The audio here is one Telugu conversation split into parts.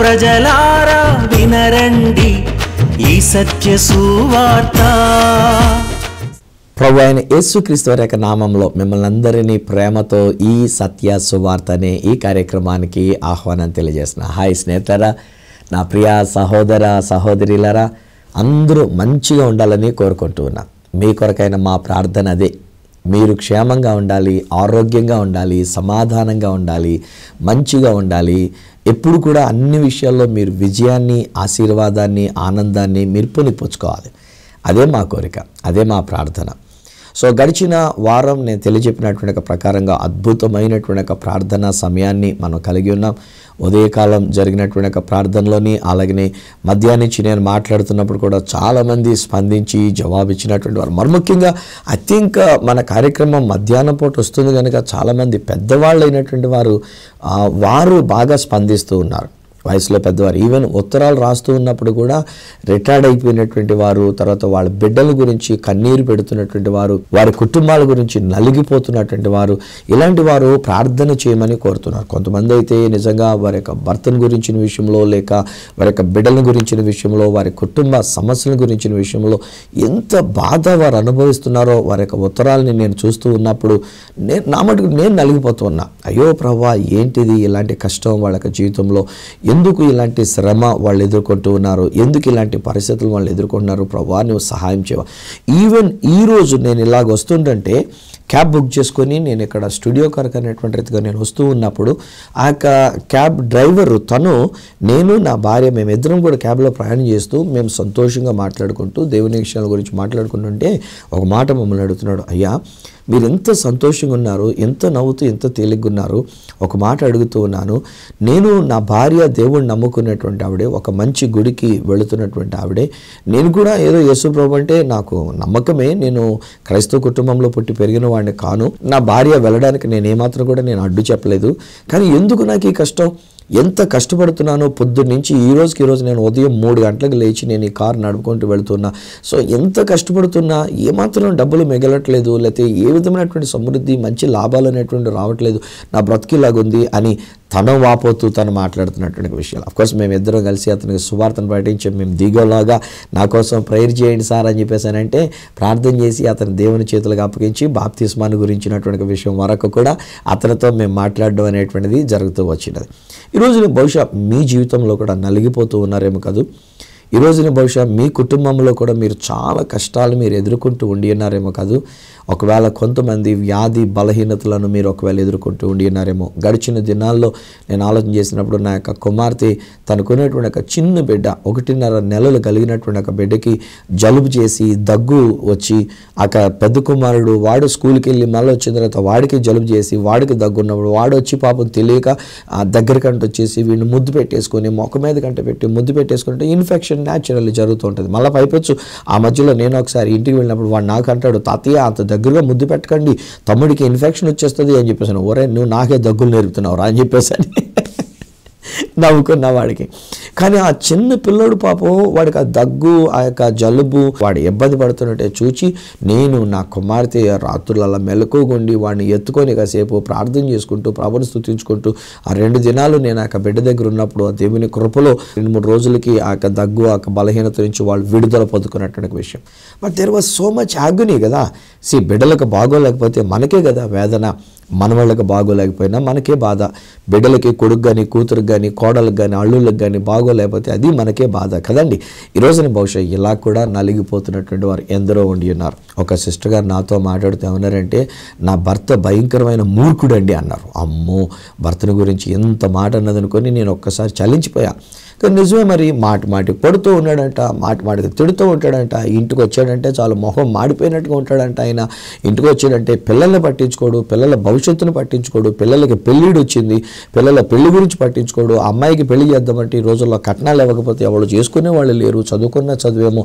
ప్రజలారా వినరండి ఈ సత్య సువార్త. ప్రభు అయిన యేసుక్రీస్తు వారి యొక్క నామంలో మిమ్మల్ని అందరినీ ప్రేమతో ఈ సత్య సువార్త అనే ఈ కార్యక్రమానికి ఆహ్వానం తెలియజేస్తున్నా. హాయ్ స్నేహితులారా, నా ప్రియ సహోదర సహోదరులారా, అందరూ మంచిగా ఉండాలని కోరుకుంటూ ఉన్నా. మీ కొరకైన మా ప్రార్థన అదే. మీరు క్షేమంగా ఉండాలి, ఆరోగ్యంగా ఉండాలి, సమాధానంగా ఉండాలి, మంచిగా ఉండాలి. ఎప్పుడు కూడా అన్ని విషయాల్లో మీరు విజయాన్ని, ఆశీర్వాదాన్ని, ఆనందాన్ని మీరు పొందుపుచ్చుకోవాలి. అదే మా కోరిక, అదే మా ప్రార్థన. సో గడిచిన వారం నేను తెలియజెప్పినటువంటి ప్రకారంగా అద్భుతమైనటువంటి ప్రార్థనా సమయాన్ని మనం కలిగి ఉన్నాం. ఉదయకాలం జరిగినటువంటి ప్రార్థనలోని, అలాగనే మధ్యాహ్నం నుంచి నేను మాట్లాడుతున్నప్పుడు కూడా చాలామంది స్పందించి జవాబిచ్చినటువంటి వారు. మరి ముఖ్యంగా ఐ థింక్ మన కార్యక్రమం మధ్యాహ్నం పూట వస్తుంది కనుక చాలామంది పెద్దవాళ్ళు అయినటువంటి వారు బాగా స్పందిస్తూ ఉన్నారు. వయసులో పెద్దవారు, ఈవెన్ ఉత్తరాలు రాస్తూ ఉన్నప్పుడు కూడా రిటైర్డ్ అయిపోయినటువంటి వారు, తర్వాత వాళ్ళ బిడ్డల గురించి కన్నీరు పెడుతున్నటువంటి వారు, వారి కుటుంబాల గురించి నలిగిపోతున్నటువంటి వారు, ఇలాంటి వారు ప్రార్థన చేయమని కోరుతున్నారు. కొంతమంది అయితే నిజంగా వారి యొక్క భర్తను గురించిన విషయంలో, లేక వారి యొక్క బిడ్డల గురించిన విషయంలో, వారి కుటుంబ సమస్యల గురించిన విషయంలో ఎంత బాధ వారు అనుభవిస్తున్నారో వారి యొక్క ఉత్తరాలని నేను చూస్తూ ఉన్నప్పుడు నా మటుకు నేను నలిగిపోతున్నా. అయ్యో ప్రభువా, ఏంటిది ఇలాంటి కష్టం వాళ్ళ యొక్క జీవితంలో, ఎందుకు ఇలాంటి శ్రమ వాళ్ళు ఎదుర్కొంటూ ఉన్నారు, ఎందుకు ఇలాంటి పరిస్థితులు వాళ్ళు ఎదుర్కొంటున్నారు, ప్రభువా నువ్వు సహాయం చేయవా. ఈవెన్ ఈరోజు నేను ఇలాగ వస్తుంటే క్యాబ్ బుక్ చేసుకొని నేను ఇక్కడ స్టూడియో కొరకు అనేటువంటి రీతిగా నేను వస్తూ ఉన్నప్పుడు ఆ యొక్క క్యాబ్ డ్రైవరు నేను నా భార్య మేమిద్దరం కూడా క్యాబ్లో ప్రయాణం చేస్తూ మేము సంతోషంగా మాట్లాడుకుంటూ దేవుని విషయాల గురించి మాట్లాడుకుంటుంటే ఒక మాట మమ్మల్ని అడుగుతున్నాడు. అయ్యా, మీరు ఎంత సంతోషంగా ఉన్నారు, ఎంత నవ్వుతూ ఎంత తేలిగ్గా ఉన్నారు. ఒక మాట అడుగుతూ ఉన్నాను. నేను నా భార్య దేవుడిని నమ్ముకున్నటువంటి ఆవిడే, ఒక మంచి గుడికి వెళుతున్నటువంటి ఆవిడే. నేను కూడా ఏదో యేసు ప్రభు అంటే నాకు నమ్మకమే. నేను క్రైస్తవ కుటుంబంలో పుట్టి పెరిగిన వాడిని కాను. నా భార్య వెళ్ళడానికి నేను ఏమాత్రం కూడా నేను అడ్డు చెప్పలేదు. కానీ ఎందుకు నాకు ఈ కష్టం, ఎంత కష్టపడుతున్నానో పొద్దున్న నుంచి ఈరోజు నేను ఉదయం 3 గంటలకు లేచి నేను ఈ కారు నడుపుకుంటూ వెళుతున్నా. సో ఎంత కష్టపడుతున్నా ఏమాత్రం డబ్బులు మిగలట్లేదు, లేకపోతే ఏ విధమైనటువంటి సమృద్ధి, మంచి లాభాలు అనేటువంటి రావట్లేదు, నా బ్రతికిలాగుంది అని వాపోతూ తను మాట్లాడుతున్నటువంటి విషయాలు. అఫ్కోర్స్ మేమిద్దరం కలిసి అతనికి సువార్తను ప్రకటించాం. మేము దిగోలాగా నా కోసం ప్రేయర్ చేయండి సార్ అని చెప్పేసానంటే ప్రార్థన చేసి అతని దేవుని చేతులకు అప్పగించి బాప్తిస్మాను గురించినటువంటి విషయం వరకు కూడా అతనితో మేము మాట్లాడడం అనేటువంటిది జరుగుతూ వచ్చినది. ఈరోజు బహుశా మీ జీవితంలో కూడా నలిగిపోతూ ఉన్నారేమో కాదు. ఈరోజున బహుశా మీ కుటుంబంలో కూడా మీరు చాలా కష్టాలు మీరు ఎదుర్కొంటూ ఉండి ఉన్నారేమో కాదు. ఒకవేళ కొంతమంది వ్యాధి బలహీనతలను మీరు ఒకవేళ ఎదుర్కొంటూ ఉండి ఉన్నారేమో. గడిచిన దినాల్లో నేను ఆలోచన చేసినప్పుడు నా యొక్క కుమార్తె తనకున్నటువంటి ఒక చిన్న బిడ్డ, 1.5 నెలలు కలిగినటువంటి ఒక బిడ్డకి జలుబు చేసి దగ్గు వచ్చి, ఆ పెద్ద కుమారుడు వాడు స్కూల్కి వెళ్ళి మళ్ళీ వచ్చిన తర్వాత వాడికి జలుబు చేసి వాడికి దగ్గు ఉన్నప్పుడు వాడు వచ్చి పాపం తెలియక దగ్గరకంట వచ్చేసి వీడిని ముద్దు పెట్టేసుకొని మొక్క మీద కంట పెట్టి ముద్దు పెట్టేసుకుంటే ఇన్ఫెక్షన్ న్యాచురల్లీ జరుగుతూ ఉంటుంది. మళ్ళీ పైపొచ్చు ఆ మధ్యలో నేను ఒకసారి ఇంటికి వెళ్ళినప్పుడు వాడు నాకు అంటాడు, తాతయ్య అంత దగ్గరగా ముద్దు పెట్టకండి, తమ్ముడికి ఇన్ఫెక్షన్ వచ్చేస్తుంది అని చెప్పేసాను. ఒరే నువ్వు నాకే దగ్గులు నేర్పుతున్నావు రా అని చెప్పేసాను. నవ్వుకున్నా వాడికి. కానీ ఆ చిన్న పిల్లడు పాపం వాడికి ఆ దగ్గు, ఆ యొక్క జలుబు, వాడు ఇబ్బంది పడుతున్నట్టే చూచి నేను నా కుమార్తె రాత్రులలో మెలకువగుండి వాడిని ఎత్తుకొని కాసేపు ప్రార్థన చేసుకుంటూ ప్రభుని స్తుతించుకుంటూ ఆ 2 దినాలు నేను ఆ బిడ్డ దగ్గర ఉన్నప్పుడు ఆ దేవుని కృపలో 2-3 రోజులకి ఆ యొక్క దగ్గు, ఆ బలహీనత నుంచి వాళ్ళు విడుదల పొందుకున్నటువంటి విషయం. But there was so much యాగనీ కదా. బిడ్డలకు బాగోలేకపోతే మనకే కదా వేదన, మనవాళ్ళకి బాగోలేకపోయినా మనకే బాధ. బిడ్డలకి కొడుకు కానీ, కూతురికి కానీ, కోడలకు కానీ, అల్లుళ్ళకి కానీ బాగోలేకపోతే అది మనకే బాధ కదండి. ఈరోజున బహుశా ఇలా కూడా నలిగిపోతున్నటువంటి వారు ఎందరో ఉండి ఉన్నారు. ఒక సిస్టర్ గారు నాతో మాట్లాడుతూ ఏమన్నారంటే, నా భర్త భయంకరమైన మూర్ఖుడండి అన్నారు. అమ్మో, భర్తను గురించి ఎంత మాట అన్నదనుకొని నేను ఒక్కసారి చలించిపోయా. కానీ నిజమే, మరి మాటికి పడుతూ ఉన్నాడంట, మాటికి తిడుతూ ఉంటాడంట. ఇంటికి వచ్చాడంటే చాలు మొహం మాడిపోయినట్టుగా ఉంటాడంట. ఆయన ఇంటికి వచ్చాడంటే పిల్లల్ని పట్టించుకోడు, పిల్లల భవిష్యత్తును పట్టించుకోడు, పిల్లలకి పెళ్ళిడు వచ్చింది, పిల్లల పెళ్లి గురించి పట్టించుకోడు. అమ్మాయికి పెళ్లి చేద్దామంటే ఈ రోజుల్లో కట్నాలు ఇవ్వకపోతే ఎవరు చేసుకునే వాళ్ళు లేరు. చదువుకున్న చదువేమో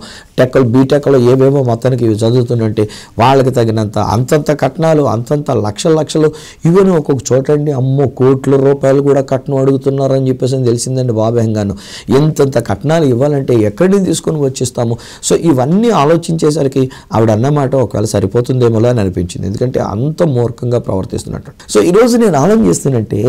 బీటెక్లో ఏవేమో మొత్తానికి చదువుతుందంటే వాళ్ళకి తగినంత అంతంత కట్నాలు, అంతంత లక్షలు ఇవన్నీ ఒక్కొక్క చోటండి. అమ్మో, కోట్ల రూపాయలు కూడా కట్నం అడుగుతున్నారని చెప్పేసి తెలిసిందండి బాబేంగాను. ఎంతంత కట్నాలు ఇవ్వాలంటే ఎక్కడి నుంచి తీసుకొని వచ్చిస్తాము? సో ఇవన్నీ ఆలోచించేసరికి ఆవిడ అన్నమాట ఒకవేళ సరిపోతుందేమో అని అనిపించింది, ఎందుకంటే అంత మూర్ఖంగా ప్రవర్తిస్తున్నట్టు. సో ఈరోజు నేను ఆలోచన చేస్తున్నట్టే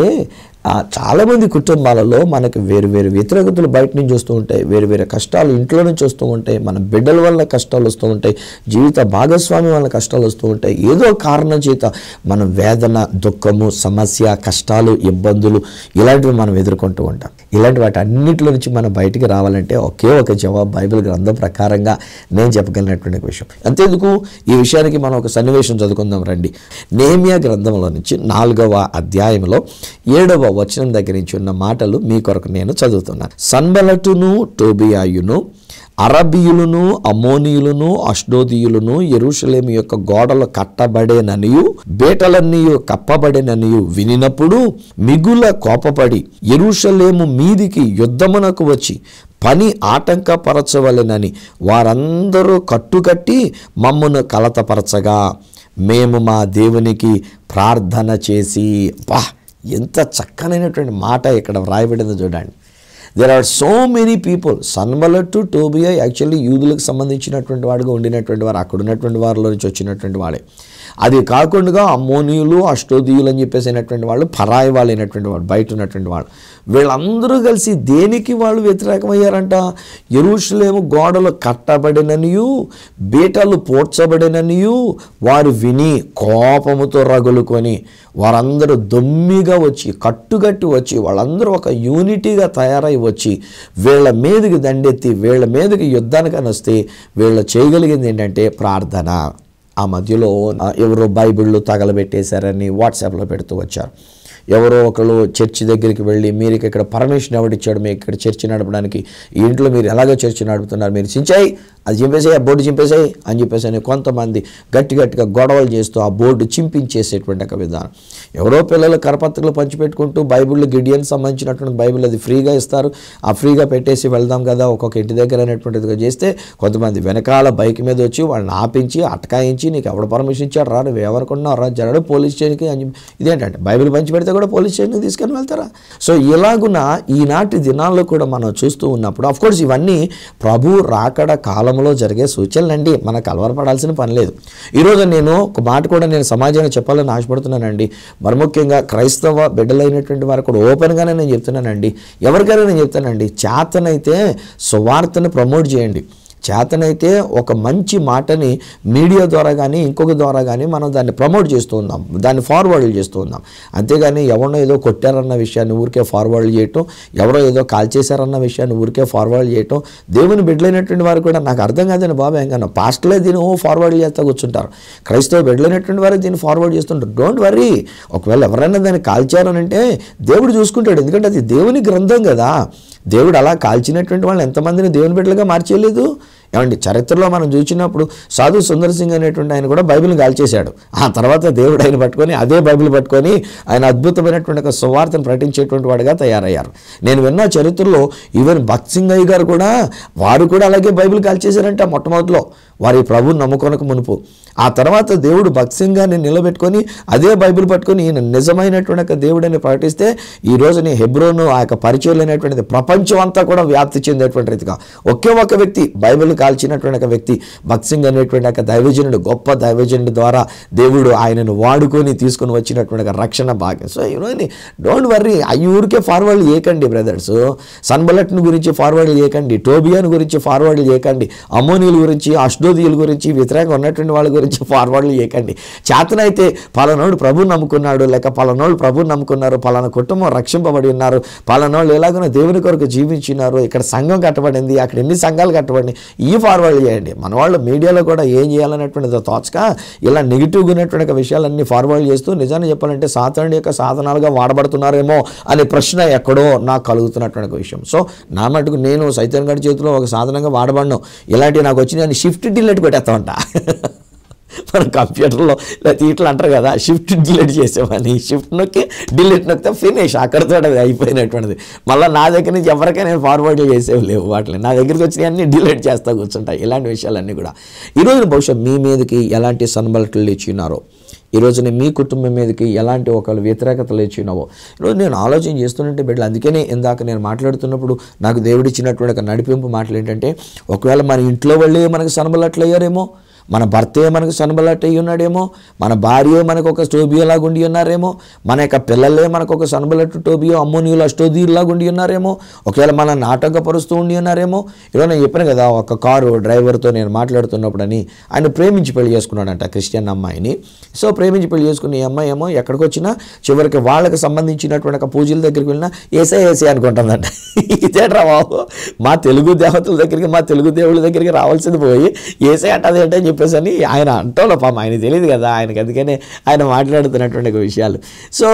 చాలామంది కుటుంబాలలో మనకి వేరు వేరు వ్యతిరేకతలు బయట నుంచి వస్తూ ఉంటాయి, వేరు వేరే కష్టాలు ఇంట్లో నుంచి వస్తూ ఉంటాయి, మన బిడ్డల వల్ల కష్టాలు వస్తూ ఉంటాయి, జీవిత భాగస్వామి వల్ల కష్టాలు వస్తూ ఉంటాయి. ఏదో కారణం చేత మనం వేదన, దుఃఖము, సమస్య, కష్టాలు, ఇబ్బందులు ఇలాంటివి మనం ఎదుర్కొంటూ ఉంటాం. ఇలాంటి వాటి అన్నింటిలో నుంచి మనం బయటికి రావాలంటే ఒకే ఒక జవాబు బైబిల్ గ్రంథం ప్రకారంగా నేను చెప్పగలిగినటువంటి విషయం. అంతేందుకు ఈ విషయానికి మనం ఒక సన్నివేశం చదువుకుందాం రండి. నెహెమ్యా గ్రంథంలో నుంచి 4వ అధ్యాయంలో 7వ వచనం దగ్గర నుంచి ఉన్న మాటలు మీ కొరకు నేను చదువుతున్నాను. సన్బలటును టోబియాయును అరబీయులను అమ్మోనీయులను అష్డోదీయులను యెరూషలేము యొక్క గోడలు కట్టబడేననియు బేటలన్నీ కప్పబడేననియు వినినప్పుడు మిగుల కోపపడి యెరూషలేము మీదికి యుద్ధమునకు వచ్చి పని ఆటంకపరచవలెనని వారందరూ కట్టుకట్టి మమ్మను కలతపరచగా మేము మా దేవునికి ప్రార్థన చేసి. ఎంత చక్కనైనటువంటి మాట ఇక్కడ వ్రాయబడిందో చూడండి. There are so many people. Sanballat Tobiah actually యూదులకు సంబంధించినటువంటి వాడుగా ఉండినటువంటి వారు, అక్కడ ఉన్నటువంటి వారిలో నుంచి వచ్చినటువంటి వాడే. అది కాకుండా అమ్మోనీయులు, అష్టోదీయులు అని చెప్పేసినటువంటి వాళ్ళు పరాయి వాళ్ళు అయినటువంటి వాడు, బయట ఉన్నటువంటి వాళ్ళు. వీళ్ళందరూ కలిసి దేనికి వాళ్ళు వ్యతిరేకమయ్యారంట? యెరూషలేము గోడలు కట్టబడిననియు బీటలు పోడ్చబడిననియు వారు విని కోపముతో రగులుకొని వారందరూ దొమ్మిగా వచ్చి కట్టుగట్టి వచ్చి వాళ్ళందరూ ఒక యూనిటీగా తయారై వచ్చి వీళ్ళ మీదకి దండెత్తి వీళ్ళ మీదకి యుద్ధానికి వస్తే వీళ్ళు చేయగలిగింది ఏంటంటే ప్రార్థన. ఆ మధ్యలో ఎవరో బైబిళ్ళు తగలబెట్టేశారని వాట్సాప్లో పెడుతూ వచ్చారు. ఎవరో ఒకళ్ళు చర్చి దగ్గరికి వెళ్ళి మీరు ఇక్కడ పర్మిషన్ ఎవడిచ్చాడు మీకు ఇక్కడ చర్చి నడపడానికి, ఈ ఇంట్లో మీరు ఎలాగో చర్చి నడుపుతున్నారు, మీరు చించాయి అది చింపేసాయి, ఆ బోర్డు చింపేసాయి అని చెప్పేసి అని కొంతమంది గట్టిగా గొడవలు చేస్తూ ఆ బోర్డు చింపించేసేటువంటి ఒక విధానం. ఎవరో పిల్లలు కరపత్రికలు పంచిపెట్టుకుంటూ బైబిళ్ళు గిడియన్ సంబంధించినటువంటి బైబిల్ అది ఫ్రీగా ఇస్తారు, ఆ ఫ్రీగా పెట్టేసి వెళ్దాం కదా ఒక్కొక్క ఇంటి దగ్గర అనేటువంటిదిగా చేస్తే కొంతమంది వెనకాల బైక్ మీద వచ్చి వాళ్ళని ఆపించి అటకాయించి నీకు ఎవడ పర్మిషన్ ఇచ్చాడు రా, నువ్వు ఎవరుకున్నావు రా, జరడు పోలీస్ స్టేషన్కి అని చెప్పి. ఇదేంటంటే బైబిల్ పంచి పెడితే కూడా పోలీస్ స్టేషన్కి తీసుకొని వెళ్తారా? సో ఇలాగున ఈనాటి దినాల్లో కూడా మనం చూస్తూ ఉన్నప్పుడు అఫ్కోర్స్ ఇవన్నీ ప్రభు రాకడ కాలంలో జరిగే సూచనలండి, మనకు అలవరపడాల్సిన పని లేదు. ఈరోజు నేను ఒక మాట కూడా నేను సమాజానికి చెప్పాలని ఆశపడుతున్నానండి. మరి ముఖ్యంగా క్రైస్తవ బిడ్డలైనటువంటి వారు కూడా ఓపెన్గానే నేను చెప్తున్నానండి, ఎవరికైనా నేను చెప్తానండి, చేతనైతే సువార్తను ప్రమోట్ చేయండి. చేతనైతే ఒక మంచి మాటని మీడియా ద్వారా కానీ ఇంకొక ద్వారా కానీ మనం దాన్ని ప్రమోట్ చేస్తూ ఉందాం, దాన్ని ఫార్వర్డ్ చేస్తూ ఉందాం. అంతేగాని ఎవరో ఏదో కొట్టారన్న విషయాన్ని ఊరికే ఫార్వర్డ్ చేయటం, ఎవరో ఏదో కాల్ చేశారన్న విషయాన్ని ఊరికే ఫార్వర్డ్ చేయటం. దేవుని బిడ్డలైనటువంటి వారు కూడా నాకు అర్థం కాదని బాబా ఎంకన్నా పాస్టర్లే దీన్ని ఫార్వర్డ్ చేస్తూ కూర్చుంటారు, క్రైస్తవ బిడ్డలైనటువంటి వారు దీన్ని ఫార్వర్డ్ చేస్తుంటారు. డోంట్ వర్రీ, ఒకవేళ ఎవరైనా దాన్ని కాల్చారనంటే దేవుడు చూసుకుంటాడు, ఎందుకంటే అది దేవుని గ్రంథం కదా. దేవుడు అలా కాల్చినటువంటి వాళ్ళని ఎంతమందిని దేవుని బిడ్డలుగా మార్చేయలేదు. ఏమండి చరిత్రలో మనం చూసినప్పుడు సాధు సుందర్ సింగ్ అనేటువంటి ఆయన కూడా బైబిల్ని కాల్చేశాడు. ఆ తర్వాత దేవుడు ఆయన పట్టుకొని అదే బైబిల్ పట్టుకొని ఆయన అద్భుతమైనటువంటి ఒక సువార్తను ప్రకటించేటువంటి వాడుగా తయారయ్యారు. నేను విన్న చరిత్రలో ఈవెన్ భక్త్ సింగ్ అయ్య గారు కూడా వారు కూడా అలాగే బైబిల్ కాల్చేశారంట మొట్టమొదటిలో వారి ప్రభువుని నమ్ముకొనక మునుపు. ఆ తర్వాత దేవుడు భక్త్ సింగ్ గారిని నిలబెట్టుకొని అదే బైబిల్ పట్టుకొని ఈయన నిజమైనటువంటి ఒక దేవుడిని ప్రకటిస్తే ఈ రోజుని హెబ్రోను ఆ యొక్క పరిచయం అనేటువంటిది ప్రపంచం అంతా కూడా వ్యాప్తి చెందేటువంటి రీతిగా ఒకే ఒక వ్యక్తి బైబిల్ కాల్చినటువంటి ఒక వ్యక్తి భక్త్ సింగ్ అనేటువంటి ఒక దైవజనుడు, గొప్ప దైవజనుడి ద్వారా దేవుడు ఆయనను వాడుకొని తీసుకొని వచ్చినటువంటి ఒక రక్షణ భాగ్యం. సో ఈరోజు డోంట్ వర్రీ, అవి ఊరికే ఫార్వర్డ్ చేయకండి బ్రదర్స్. సన్బలట్ను గురించి ఫార్వర్డ్ చేయకండి, టోబియాను గురించి ఫార్వర్డ్ చేయకండి, అమ్మోనీల గురించి అష్డోదీయుల గురించి వ్యతిరేకంగా ఉన్నటువంటి వాళ్ళ గురించి ఫార్వర్డ్లు చేయకండి. చేతనైతే పలానోడు ప్రభువు నమ్ముకున్నాడు, లేక పలానోళ్ళు ప్రభువు నమ్ముకున్నారు, పలానా కుటుంబం రక్షింపబడి ఉన్నారు, పలానోళ్ళు ఎలాగైనా దేవుని కొరకు జీవించినారు, ఇక్కడ సంఘం కట్టబడింది, అక్కడ ఎన్ని సంఘాలు కట్టబడి ఈ ఫార్వర్డ్ చేయండి. మన వాళ్ళు మీడియాలో కూడా ఏం చేయాలనేటువంటిది తోచక ఇలా నెగిటివ్గా ఉన్నటువంటి విషయాలన్నీ ఫార్వర్డ్ చేస్తూ నిజాన్ని చెప్పాలంటే సాతానుడి యొక్క సాధనాలుగా వాడబడుతున్నారేమో అనే ప్రశ్న ఎక్కడో నాకు కలుగుతున్నటువంటి విషయం. సో నా మటుకు నేను సైతాన్ గారి చేతిలో ఒక సాధనంగా వాడబడను, ఇలాంటివి నాకు వచ్చి నేను షిఫ్ట్ డిలీట్ పెట్టేస్తా ఉంటా. మన కంప్యూటర్లో లేకపోతే ఇట్లా అంటారు కదా, షిఫ్ట్ డిలీట్ చేసామని, షిఫ్ట్ నొక్కి డిలీట్ నొక్కితే ఫినిష్, అక్కడితో అది అయిపోయినటువంటిది. మళ్ళీ నా దగ్గర నుంచి ఎవరికైనా నేను ఫార్వర్డ్లు చేసేవి లేవు, వాటిని నా దగ్గరికి వచ్చి అన్నీ డిలీట్ చేస్తూ కూర్చుంటాయి. ఇలాంటి విషయాలన్నీ కూడా ఈరోజు బహుశా మీ మీదకి ఎలాంటి సన్బలట్లు లేచినారో, ఈరోజున మీ కుటుంబం మీదకి ఎలాంటి ఒకళ్ళు వ్యతిరేకతలు ఇచ్చినావో ఈరోజు నేను ఆలోచన చేస్తుంటే బిడ్డలు. అందుకనే ఇందాక నేను మాట్లాడుతున్నప్పుడు నాకు దేవుడిచ్చినటువంటి ఒక నడిపింపు మాటలు ఏంటంటే, ఒకవేళ మన ఇంట్లో వాళ్ళే మనకు సనబలట్లు అయ్యారేమో, మన భర్తే మనకు సనబలట్ అయ్యి ఉన్నాడేమో, మన భార్యే మనకు ఒక స్టోబియోలాగా ఉండి ఉన్నారేమో, మన యొక్క పిల్లలే మనకు ఒక సనబలట్ టోబియో అమ్మోనియోలా స్టోబియోలాగా ఉండి ఉన్నారేమో, ఒకవేళ మన నాటకపరుస్తూ ఉండి ఉన్నారేమో. ఈరోజు నేను చెప్పాను కదా, ఒక కారు డ్రైవర్తో నేను మాట్లాడుతున్నప్పుడు అని, ఆయన ప్రేమించి పెళ్లి చేసుకున్నాడంట క్రిస్టియన్ అమ్మాయిని. సో ప్రేమించి పెళ్లి చేసుకున్న ఈ అమ్మాయి ఏమో ఎక్కడికి వచ్చినా చివరికి వాళ్ళకి సంబంధించినటువంటి ఒక పూజల దగ్గరికి వెళ్ళినా ఏసే అనుకుంటుందంట. ఇదేట్రా బాబు, మా తెలుగు దేవతల దగ్గరికి, మా తెలుగు దేవుళ్ళ దగ్గరికి రావాల్సింది పోయి ఏసే అంటది అంటే చెప్పేసి అని ఆయన అంటోలో పాపం ఆయన తెలియదు కదా ఆయనకి, అందుకనే ఆయన మాట్లాడుతున్నటువంటి విషయాలు. సో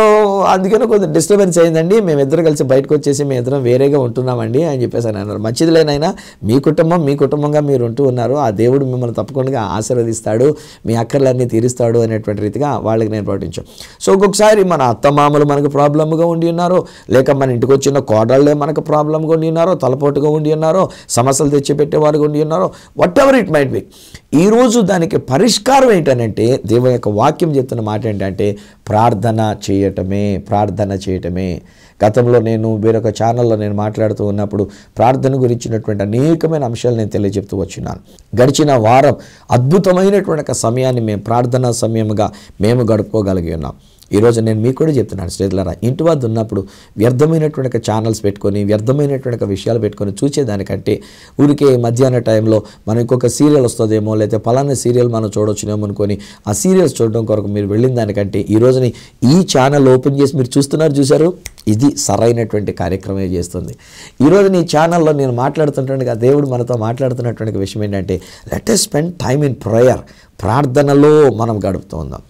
అందుకనే కొంచెం డిస్టర్బెన్స్ అయిందండి, మేమిద్దరం కలిసి బయటకు వచ్చేసి మేమిద్దరం వేరేగా ఉంటున్నామండి అని చెప్పేసి అని అన్నారు. మంచిదిలేనైనా మీ కుటుంబం మీ కుటుంబంగా మీరు ఉంటూ ఉన్నారు, ఆ దేవుడు మిమ్మల్ని తప్పకుండా ఆశీర్వదిస్తాడు, మీ అక్కర్లన్నీ తీరుస్తాడు అనేటువంటి రీతిగా వాళ్ళకి నేను పాటించాను. సో ఒక్కొక్కసారి మన అత్తమామలు మనకు ప్రాబ్లమ్గా ఉండి ఉన్నారో, లేక మన ఇంటికి వచ్చిన కోడళ్ళే మనకు ప్రాబ్లంగా ఉండి ఉన్నారో, తలపోటుగా ఉండి ఉన్నారో, సమస్యలు తెచ్చిపెట్టేవారుగా ఉండి ఉన్నారో, what ever it might be, ఈరోజు దానికి పరిష్కారం ఏంటనంటే దేవుని యొక్క వాక్యం చెప్తున్న మాట ఏంటంటే ప్రార్థన చేయటమే. గతంలో నేను వేరొక ఛానల్లో నేను మాట్లాడుతూ ఉన్నప్పుడు ప్రార్థన గురించినటువంటి అనేకమైన అంశాలు నేను తెలియజెప్తూ వచ్చినాను. గడిచిన వారం అద్భుతమైనటువంటి ఒక సమయాన్ని మేము ప్రార్థనా సమయంగా మేము గడుపుకోగలిగి ఉన్నాం. ఈరోజు నేను మీకు కూడా చెప్తున్నాను స్నేహితులారా, ఇంటి వద్ద ఉన్నప్పుడు వ్యర్థమైనటువంటి ఒక ఛానల్స్ పెట్టుకొని, వ్యర్థమైనటువంటి ఒక విషయాలు పెట్టుకొని చూసేదానికంటే ఊరికే మధ్యాహ్న టైంలో మనం ఇంకొక సీరియల్ వస్తుందేమో, లేకపోతే పలానా సీరియల్ మనం చూడొచ్చునేమో అనుకొని ఆ సీరియల్స్ చూడడం కొరకు మీరు వెళ్ళిన దానికంటే ఈ రోజుని ఈ ఛానల్ ఓపెన్ చేసి మీరు చూశారు, ఇది సరైనటువంటి కార్యక్రమే చేస్తుంది. ఈరోజు నీ ఛానల్లో నేను మాట్లాడుతుంటాను, దేవుడు మనతో మాట్లాడుతున్నటువంటి విషయం ఏంటంటే let us spend time in prayer. ప్రార్థనలో మనం గడుపుతూ ఉందాం.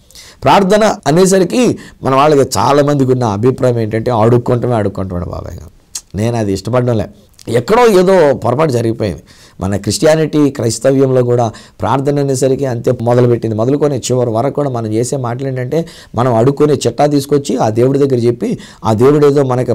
ప్రార్థన అనేసరికి మన వాళ్ళకి చాలామందికి ఉన్న అభిప్రాయం ఏంటంటే అడుక్కుంటాడు బాబాయ్. నేను అది ఇష్టపడడంలే, ఎక్కడో ఏదో పొరపాటు జరిగిపోయింది. మన క్రైస్తవ్యంలో కూడా ప్రార్థన అనేసరికి అంతే మొదలుకొని చివరి వరకు కూడా మనం చేసే మాటలు ఏంటంటే, మనం అడుక్కునే చిట్టా తీసుకొచ్చి ఆ దేవుడి దగ్గర చెప్పి, ఆ దేవుడు ఏదో మనకి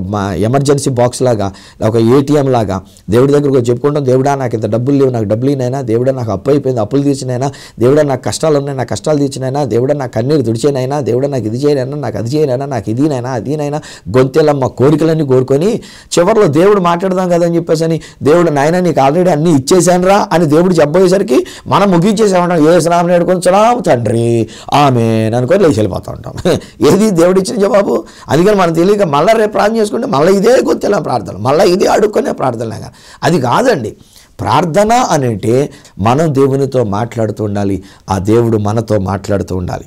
ఎమర్జెన్సీ బాక్స్ లాగా, ఒక ఏటీఎం లాగా దేవుడి దగ్గరకు చెప్పుకుంటాం, దేవుడా నాకు ఇంత డబ్బులు లేవు, నాకు డబ్బులు అయినా, దేవుడా నాకు అప్పు అయిపోయింది, అప్పులు తీర్చినైనా, దేవుడా నాకు కష్టాలు ఉన్నాయి, నాకు కష్టాలు తీర్చినైనా, దేవుడా నాకు కన్నీరు తుడిచేనైనా, దేవుడా నాకు ఇది చేయనైనా, నాకు అది చేయనైనా, నాకు ఇదినైనా అదినైనా గొంతెలమ్మ కోరికలన్నీ కోరుకొని చివరిలో దేవుడు మాట్లాడదాం కదని చెప్పేసి అని, దేవుడు నాయన నీకు ఆల్రెడీ అన్నీ ఇచ్చేసానురా అని దేవుడు చెప్పబోయేసరికి మనం ముగించేసామంటాం, ఏ స్నామం నేడుకొంచరాం తండ్రి ఆమేన్ అనుకొని లేచి వెళ్ళిపోతూ ఉంటాం. ఏది దేవుడు ఇచ్చిన జవాబు? అందుకని మనం తెలియక మళ్ళీ రేపు ప్రార్థన చేసుకుంటే మళ్ళీ ఇదే గొంతెలా ప్రార్థన, మళ్ళీ ఇదే అడుక్కునే ప్రార్థన. అది కాదండి. ప్రార్థన అంటే మనం దేవునితో మాట్లాడుతూ ఉండాలి, ఆ దేవుడు మనతో మాట్లాడుతూ ఉండాలి,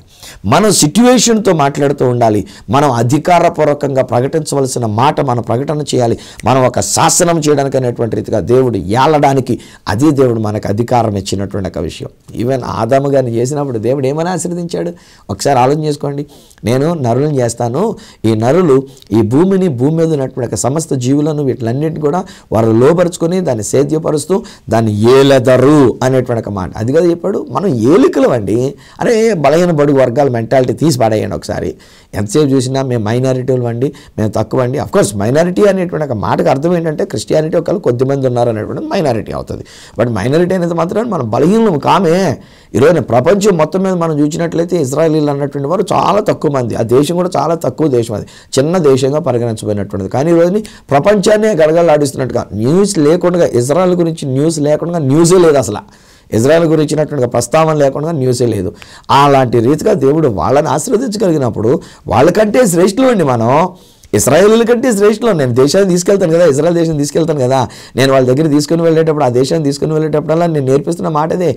మనం సిట్యువేషన్తో మాట్లాడుతూ ఉండాలి, మనం అధికారపూర్వకంగా ప్రకటించవలసిన మాట మనం ప్రకటన చేయాలి, మనం ఒక శాసనం చేయడానికి అనేటువంటి రీతిగా దేవుడు ఏలడానికి అదే దేవుడు మనకు అధికారం ఇచ్చినటువంటి ఒక విషయం. ఈవెన్ ఆదాము గారిని చేసినప్పుడు దేవుడు ఏమని ఆశీర్వదించాడు? ఒకసారి ఆలోచన చేసుకోండి. నేను నరులను చేస్తాను, ఈ నరులు ఈ భూమి మీద ఉన్నటువంటి సమస్త జీవులను వీటిలన్నింటినీ కూడా వారు లోపరుచుకొని దాన్ని సేద్యపరుస్తూ దాన్ని ఏలెదరు అనేటువంటి ఒక మాట. అది కదా చెప్పాడు. మనం ఏలికలు అండి. అరే బలహీన బడుగు వర్గాల మెంటాలిటీ తీసి పడేయండి ఒకసారి. ఎంతసేపు చూసినా మేము మైనారిటీలు అండి, మేము తక్కువ అండి. అఫ్కోర్స్ మైనారిటీ అనేటువంటి ఒక మాటకు అర్థం ఏంటంటే క్రిస్టియానిటీ ఒకళ్ళు కొద్దిమంది ఉన్నారు అనేటువంటి మైనారిటీ అవుతుంది. బట్ మైనారిటీ అనేది మాత్రం మనం బలహీనము కామే. ఈరోజు ప్రపంచం మొత్తం మీద మనం చూసినట్లయితే ఇజ్రాయేలీలు అన్నటువంటి వారు చాలా తక్కువ మంది. ఆ దేశం కూడా చాలా తక్కువ దేశం, అది చిన్న దేశంగా పరిగణించబడినటువంటిది. కానీ ఈరోజు ప్రపంచాన్ని గడగడలాడిస్తున్నట్టుగా న్యూస్ లేకుండా, ఇజ్రాయెల్ గురించి న్యూస్ లేకుండా న్యూసే లేదు అసలు. ఇజ్రాయెల్ గురించినటువంటి ప్రస్తావన లేకుండా న్యూసే లేదు. అలాంటి రీతిగా దేవుడు వాళ్ళని ఆశీర్వదించగలిగినప్పుడు వాళ్ళకంటే శ్రేష్ఠులు అండి మనం. ఇశ్రాయేలీల కంటే శ్రేష్ఠులు. నేను దేశాన్ని తీసుకెళ్తాను కదా, ఇజ్రాయెల్ దేశం తీసుకెళ్తాను కదా, నేను వాళ్ళ దగ్గర తీసుకుని వెళ్ళేటప్పుడు, ఆ దేశాన్ని తీసుకుని వెళ్ళేటప్పుడల్లా నేను నేర్పిస్తున్న మాట అదే.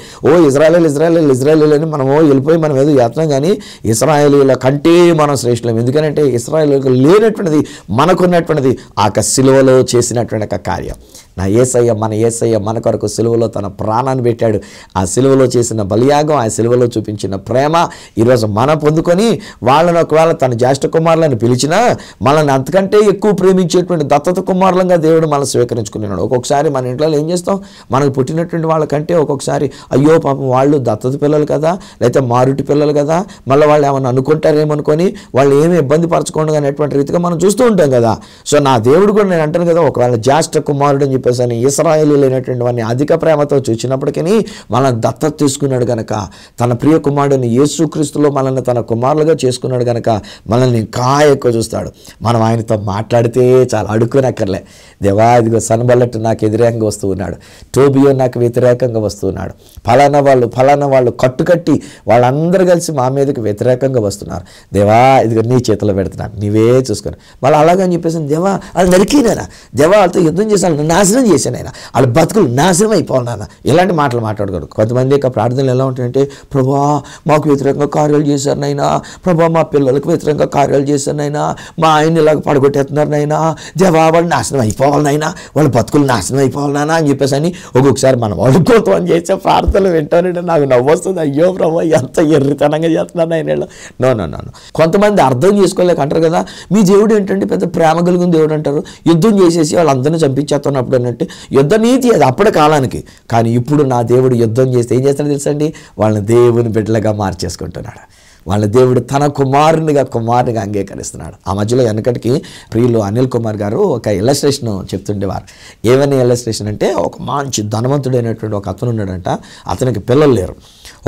ఇజ్రాయేలీలు అని మనం వెళ్ళిపోయి మనం ఏదో చేస్తున్నాం, కానీ ఇశ్రాయేలీల కంటే మనం శ్రేష్ఠులం. ఎందుకంటే ఇశ్రాయేలీలకు లేనటువంటిది మనకున్నటువంటిది ఆ సిలువలో చేసినటువంటి ఒక కార్యం. మన యేసయ్య మన కొరకు సిలువలో తన ప్రాణాన్ని పెట్టాడు. ఆ సిలువలో చేసిన బలియాగం, ఆ సిలువలో చూపించిన ప్రేమ ఈరోజు మనం పొందుకొని వాళ్ళని ఒకవేళ తన జ్యేష్ఠ కుమారులను పిలిచినా, మనల్ని ఆయన అంతకంటే ఎక్కువ ప్రేమించేటువంటి దత్తత కుమారులంగా దేవుడు మనం స్వీకరించుకున్నాడు. ఒక్కొక్కసారి మన ఇంట్లో ఏం చేస్తాం, మనకు పుట్టినటువంటి వాళ్ళకంటే ఒక్కొక్కసారి అయ్యో పాపం వాళ్ళు దత్తత పిల్లలు కదా, లేకపోతే మారుటి పిల్లలు కదా, మళ్ళీ వాళ్ళు ఏమన్నా అనుకుంటారేమనుకొని వాళ్ళు ఏమి ఇబ్బంది పరచకుండా అనేటువంటి రీతిగా మనం చూస్తూ ఉంటాం కదా. సో నా దేవుడు కూడా నేను అంటాను కదా, ఒకవేళ జ్యేష్ఠ కుమారుడు అని చెప్పేసి అని ఇశ్రాయేలీయులు అయినటువంటి వాడిని అధిక ప్రేమతో చూసినప్పటికీ మనల్ని దత్తత తీసుకున్నాడు కనుక, తన ప్రియ కుమారుడిని యేసుక్రీస్తులో మనల్ని తన కుమారులుగా చేసుకున్నాడు కనుక మనల్ని ఇంకా ఎక్కువ చూస్తాడు. మనం ఆయనతో మాట్లాడితే చాలా అడుక్కునక్కర్లే, దేవా ఇదిగో సన్బల్లట్ నాకు వ్యతిరేకంగా వస్తూ ఉన్నాడు, టోబియో నాకు వ్యతిరేకంగా వస్తూ ఉన్నాడు, ఫలానా వాళ్ళు కట్టుకట్టి వాళ్ళందరూ కలిసి మా మీదకి వ్యతిరేకంగా వస్తున్నారు, దేవా ఇదిగో నీ చేతిలో పెడుతున్నాను, నీవే చూసుకొని వాళ్ళు అలాగని చెప్పేసి దేవా వాళ్ళు నరికినారా, దేవా వాళ్ళతో యుద్ధం చేశాను, నాశనం చేశాను ఆయన, వాళ్ళ బతుకులు నాశనం అయిపోయినా, ఇలాంటి మాటలు మాట్లాడకూడదు. కొంతమంది యొక్క ప్రార్థనలు ఎలా ఉంటాయంటే, ప్రభా మాకు వ్యతిరేకంగా కార్యాలు చేశారు నైనా, ప్రభా మా పిల్లలకు వ్యతిరేకంగా కార్యాలు చేశారు నైనా, మా ఆయన ఇలాగ పడగొట్టేస్తున్నారు నైనా, దేవా వాళ్ళు నాశనం అయిపోవాలనైనా, వాళ్ళ బతుకులు నాశనం అయిపోవాలనా అని చెప్పేసి అని ఒక్కొక్కసారి మనం అడుగుతాం అని చేసే ప్రార్థనలు వింటానంటే నాకు నవ్వు వస్తుంది. అయ్యో ప్రభా ఎంత ఎర్రితనంగా చేస్తున్నారు ఆయన. నో నో నో కొంతమంది అర్థం చేసుకోలేక అంటారు కదా, మీ దేవుడు ఏంటంటే పెద్ద ప్రేమ కలిగిన దేవుడు అంటారు, యుద్ధం చేసేసి వాళ్ళందరినీ చంపించేస్తున్నప్పుడు అంటే యుద్ధ నీతి అది అప్పటి కాలానికి. కానీ ఇప్పుడు నా దేవుడు యుద్ధం చేస్తే ఏం చేస్తాడో తెలుసండి, వాళ్ళని దేవుని బిడ్డలుగా మార్చేసుకుంటున్నాడు. వాళ్ళ దేవుడు తన కుమారునిగా అంగీకరిస్తున్నాడు. ఆ మధ్యలో వెనకటికి ప్రియులు అనిల్ కుమార్ గారు ఒక ఇల్లస్ట్రేషన్ చెప్తుండేవారు. ఏమని ఇల్లస్ట్రేషన్ అంటే, ఒక మంచి ధనవంతుడైనటువంటి ఒక అతను ఉన్నాడంట, అతనికి పిల్లలు లేరు.